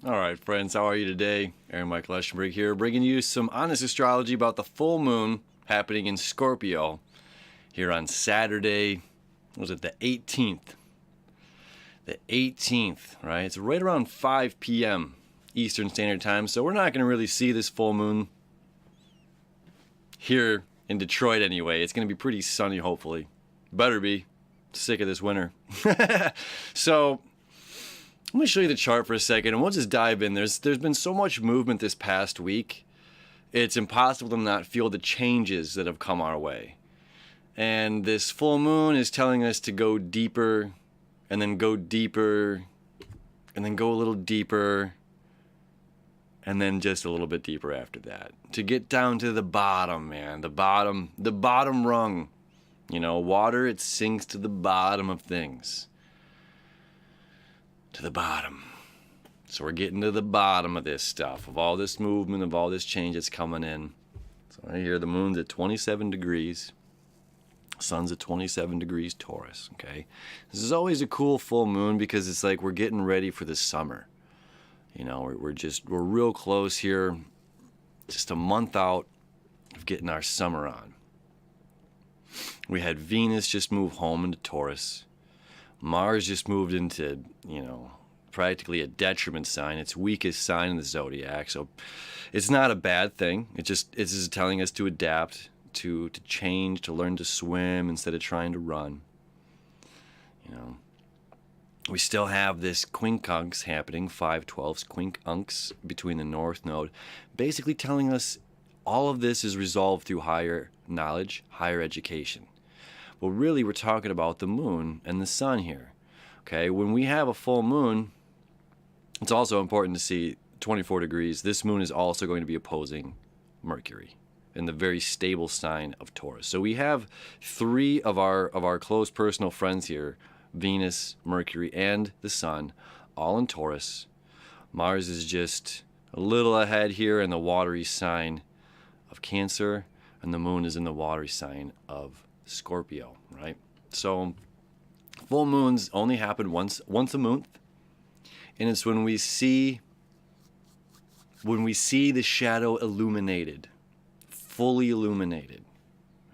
All right, friends, how are you today? Aaron Michael Eschenberg here, bringing you some honest astrology about the full moon happening in Scorpio here on Saturday. Was it the 18th? The 18th, right? It's right around 5 p.m. Eastern Standard Time, so we're not going to really see this full moon here in Detroit anyway. It's going to be pretty sunny, hopefully. Better be. Sick of this winter. So let me show you the chart for a second, and we'll just dive in. There's been so much movement this past week. It's impossible to not feel the changes that have come our way. And this full moon is telling us to go deeper, and then go deeper, and then go a little deeper, and then just a little bit deeper after that. To get down to the bottom, man. The bottom rung. You know, water, it sinks to the bottom of things. To the bottom. So we're getting to the bottom of this stuff, of all this movement, of all this change that's coming in. So right here, the moon's at 27 degrees. Sun's at 27 degrees Taurus, okay? This is always a cool full moon because it's like we're getting ready for the summer. You know, we're real close here, just a month out of getting our summer on. We had Venus just move home into Taurus. Mars just moved into, practically a detriment sign, its weakest sign in the zodiac. So it's not a bad thing. It's just telling us to adapt, to change, to learn to swim instead of trying to run. We still have this quincunx happening, 5/12 quincunx between the North Node, basically telling us all of this is resolved through higher knowledge, higher education. Well, really, we're talking about the moon and the sun here. Okay, when we have a full moon, it's also important to see 24 degrees. This moon is also going to be opposing Mercury in the very stable sign of Taurus. So we have three of our close personal friends here, Venus, Mercury, and the sun, all in Taurus. Mars is just a little ahead here in the watery sign of Cancer, and the moon is in the watery sign of Scorpio, right? So full moons only happen once a month, and it's when we see the shadow illuminated, fully illuminated.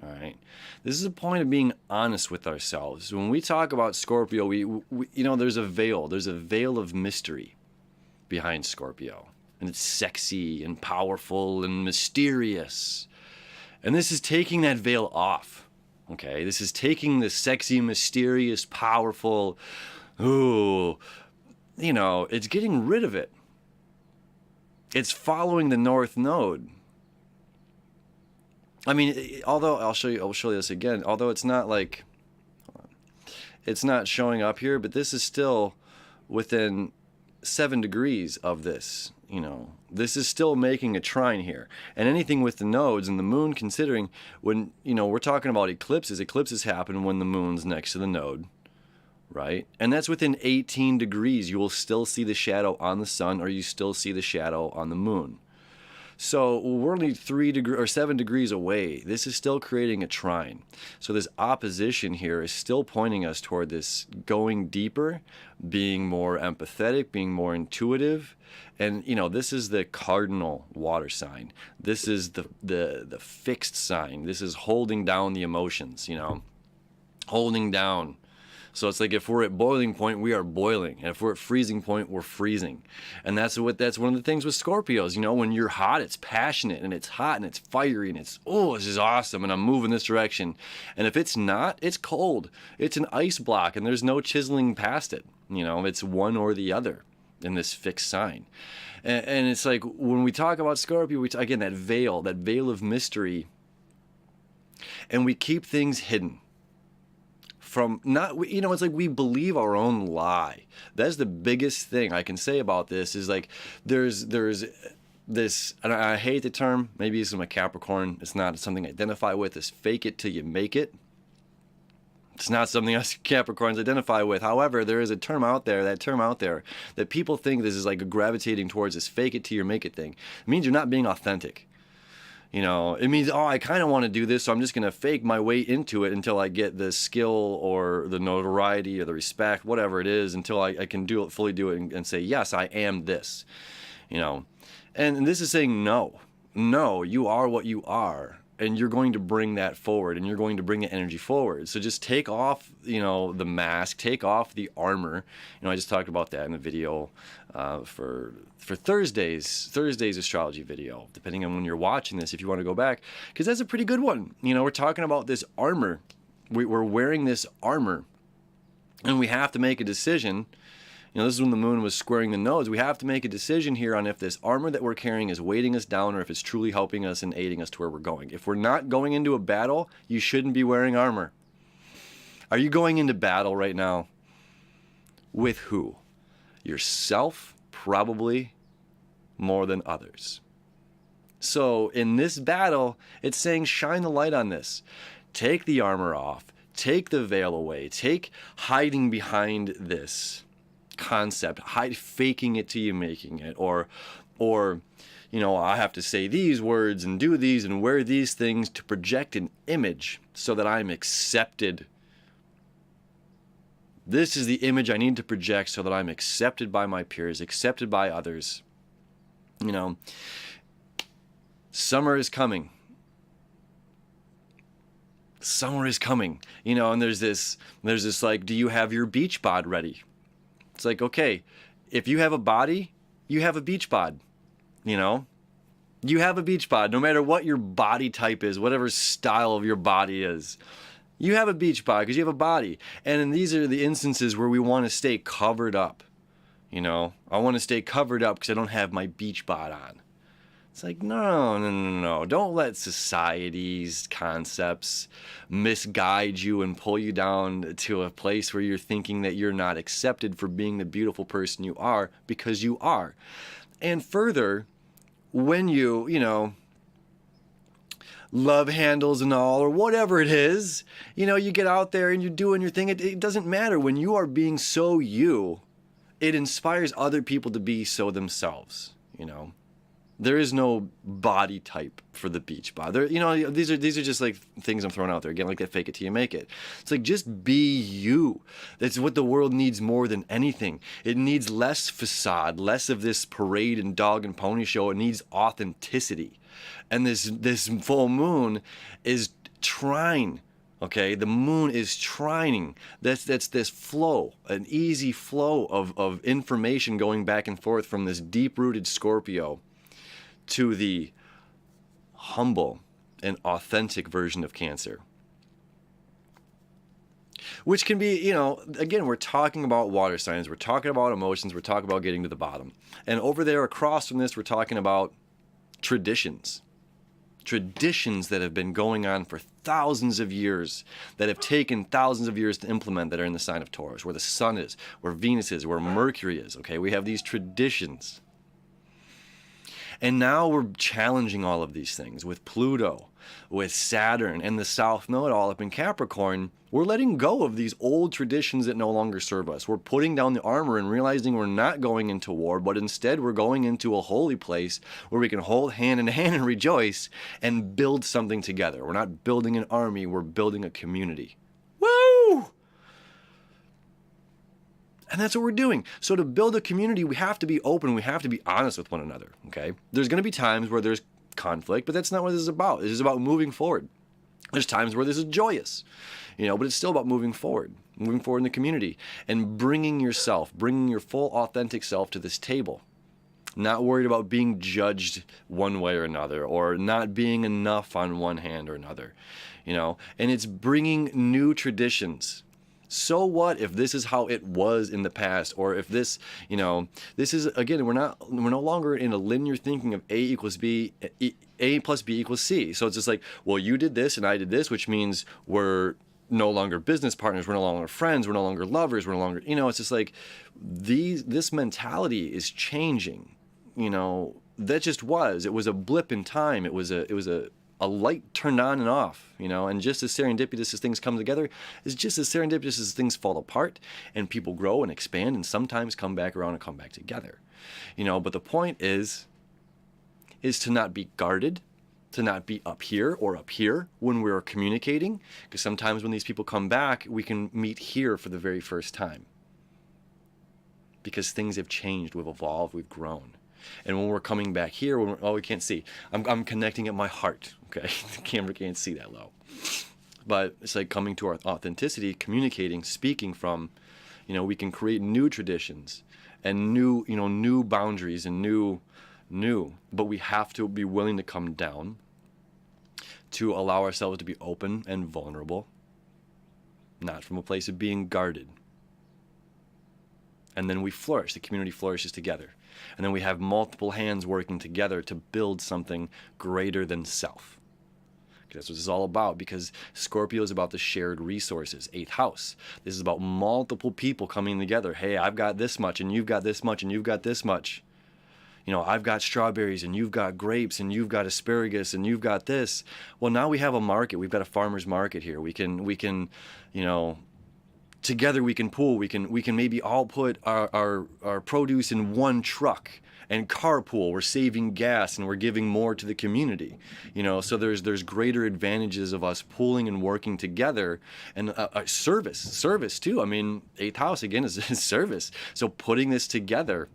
All right. This is a point of being honest with ourselves. When we talk about Scorpio, we there's a veil of mystery behind Scorpio, and it's sexy and powerful and mysterious. And this is taking that veil off. Okay, this is taking the sexy, mysterious, powerful, it's getting rid of it. It's following the North Node. I mean, although I'll show you this again, although it's not showing up here, but this is still within 7 degrees of this. This is still making a trine here. And anything with the nodes and the moon, considering when, we're talking about eclipses happen when the moon's next to the node, right? And that's within 18 degrees. You will still see the shadow on the sun, or you still see the shadow on the moon. So we're only 7 degrees away. This is still creating a trine. So this opposition here is still pointing us toward this going deeper, being more empathetic, being more intuitive. And, this is the cardinal water sign. This is the fixed sign. This is holding down the emotions, holding down. So it's like if we're at boiling point, we are boiling. And if we're at freezing point, we're freezing. And that's one of the things with Scorpios. When you're hot, it's passionate, and it's hot, and it's fiery, and it's, this is awesome, and I'm moving this direction. And if it's not, it's cold. It's an ice block, and there's no chiseling past it. It's one or the other in this fixed sign. And it's like when we talk about Scorpio, again, that veil of mystery, and we keep things hidden. It's like we believe our own lie. That's the biggest thing I can say about this is like there's this, and I hate the term, maybe it's a Capricorn, it's not something I identify with, is fake it till you make it. It's not something us Capricorns identify with. However, there is a term out there that people think this is like gravitating towards this fake it till you make it thing. It means you're not being authentic. You know, it means, oh, I kind of want to do this, so I'm just going to fake my way into it until I get the skill or the notoriety or the respect, whatever it is, until I can do it, fully do it, and say, yes, I am this, you know. And this is saying no. No, you are what you are. And you're going to bring that forward, and you're going to bring the energy forward. So just take off, you know, the mask, take off the armor. You know, I just talked about that in the video for Thursday's astrology video, depending on when you're watching this, if you want to go back, because that's a pretty good one. You know, we're talking about this armor. We're wearing this armor, and we have to make a decision. You know, this is when the moon was squaring the nodes. We have to make a decision here on if this armor that we're carrying is weighting us down or if it's truly helping us and aiding us to where we're going. If we're not going into a battle, you shouldn't be wearing armor. Are you going into battle right now? With who? Yourself, probably, more than others. So in this battle, it's saying shine the light on this. Take the armor off. Take the veil away. Take hiding behind this concept, faking it till you making it, or you know, I have to say these words and do these and wear these things to project an image so that I'm accepted. This is the image I need to project so that I'm accepted by my peers, accepted by others. You know, summer is coming. Summer is coming. You know, and there's this like, do you have your beach bod ready? It's like, okay, if you have a body, you have a beach bod, you know? You have a beach bod, no matter what your body type is, whatever style of your body is. You have a beach bod because you have a body. And these are the instances where we want to stay covered up, you know? I want to stay covered up because I don't have my beach bod on. It's like, no. Don't let society's concepts misguide you and pull you down to a place where you're thinking that you're not accepted for being the beautiful person you are, because you are. And further, when you know, love handles and all, or whatever it is, you know, you get out there and you're doing your thing. It doesn't matter. When you are being so you, it inspires other people to be so themselves, you know. There is no body type for the beach bod. You know, these are just like things I'm throwing out there. Again, like that fake it till you make it. It's like, just be you. That's what the world needs more than anything. It needs less facade, less of this parade and dog and pony show. It needs authenticity. And this full moon is trine. Okay, the moon is trining. That's this flow, an easy flow of information going back and forth from this deep-rooted Scorpio to the humble and authentic version of Cancer. Which can be, you know, again, we're talking about water signs, we're talking about emotions, we're talking about getting to the bottom. And over there across from this, we're talking about traditions. Traditions that have been going on for thousands of years, that have taken thousands of years to implement, that are in the sign of Taurus, where the sun is, where Venus is, where Mercury is, okay? We have these traditions. And now we're challenging all of these things with Pluto, with Saturn, and the South Node all up in Capricorn. We're letting go of these old traditions that no longer serve us. We're putting down the armor and realizing we're not going into war, but instead we're going into a holy place where we can hold hand in hand and rejoice and build something together. We're not building an army, we're building a community. Woo! And that's what we're doing. So to build a community, we have to be open. We have to be honest with one another, okay? There's going to be times where there's conflict, but that's not what this is about. This is about moving forward. There's times where this is joyous, you know, but it's still about moving forward in the community and bringing yourself, bringing your full authentic self to this table. Not worried about being judged one way or another, or not being enough on one hand or another, you know? And it's bringing new traditions. So what if this is how it was in the past, or if this, you know, this is, again, we're no longer in a linear thinking of A plus B equals C. So it's just like, well, you did this and I did this, which means we're no longer business partners, we're no longer friends, we're no longer lovers, we're no longer, you know, it's just like this mentality is changing, you know. That just was, it was a blip in time. It was a light turned on and off, you know, and just as serendipitous as things come together, is just as serendipitous as things fall apart and people grow and expand and sometimes come back around and come back together, you know. But the point is to not be guarded, to not be up here or up here when we're communicating, because sometimes when these people come back, we can meet here for the very first time. Because things have changed, we've evolved, we've grown. And when we're coming back here, we can't see. I'm connecting at my heart, okay? The camera can't see that low. But it's like coming to our authenticity, communicating, speaking from, we can create new traditions and new boundaries and new, but we have to be willing to come down to allow ourselves to be open and vulnerable, not from a place of being guarded. And then we flourish, the community flourishes together. And then we have multiple hands working together to build something greater than self. That's what this is all about, because Scorpio is about the shared resources, 8th house. This is about multiple people coming together. Hey, I've got this much, and you've got this much, and you've got this much. I've got strawberries, and you've got grapes, and you've got asparagus, and you've got this. Well, now we have a market. We've got a farmer's market here. We can, together we can pool. We can maybe all put our produce in one truck and carpool. We're saving gas and we're giving more to the community. So there's greater advantages of us pooling and working together, and service too. 8th house again is service. So putting this together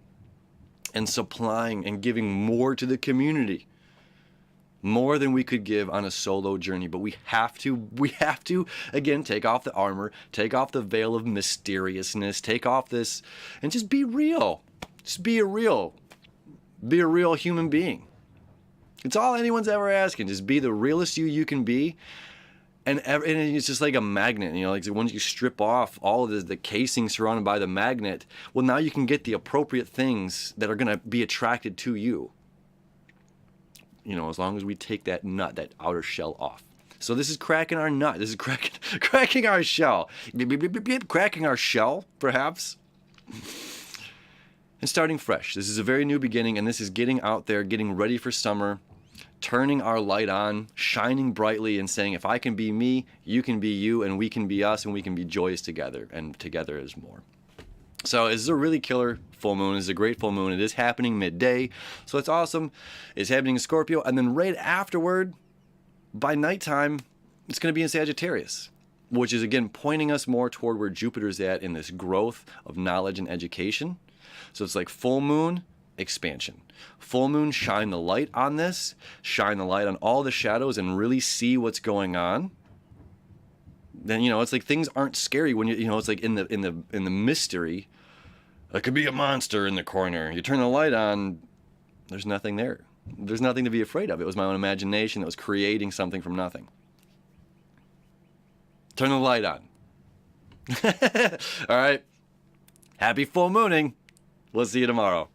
and supplying and giving more to the community, more than we could give on a solo journey. But we have to again take off the armor, take off the veil of mysteriousness, take off this, and just be real. Just be a real human being. It's all anyone's ever asking. Just be the realest you can be. And it's just like a magnet, like once you strip off all of the casing surrounded by the magnet, well, now you can get the appropriate things that are going to be attracted to you. As long as we take that nut, that outer shell off. So this is cracking our nut. This is cracking our shell. Cracking our shell, perhaps. And starting fresh. This is a very new beginning, and this is getting out there, getting ready for summer, turning our light on, shining brightly, and saying, if I can be me, you can be you, and we can be us, and we can be joyous together, and together is more. So this is a really killer full moon. This is a great full moon. It is happening midday, so it's awesome. It's happening in Scorpio, and then right afterward, by nighttime, it's going to be in Sagittarius, which is, again, pointing us more toward where Jupiter's at in this growth of knowledge and education. So it's like full moon, expansion. Full moon, shine the light on this, shine the light on all the shadows and really see what's going on. Then, it's like things aren't scary when it's like in the mystery. There could be a monster in the corner. You turn the light on, there's nothing there. There's nothing to be afraid of. It was my own imagination that was creating something from nothing. Turn the light on. All right. Happy full mooning. We'll see you tomorrow.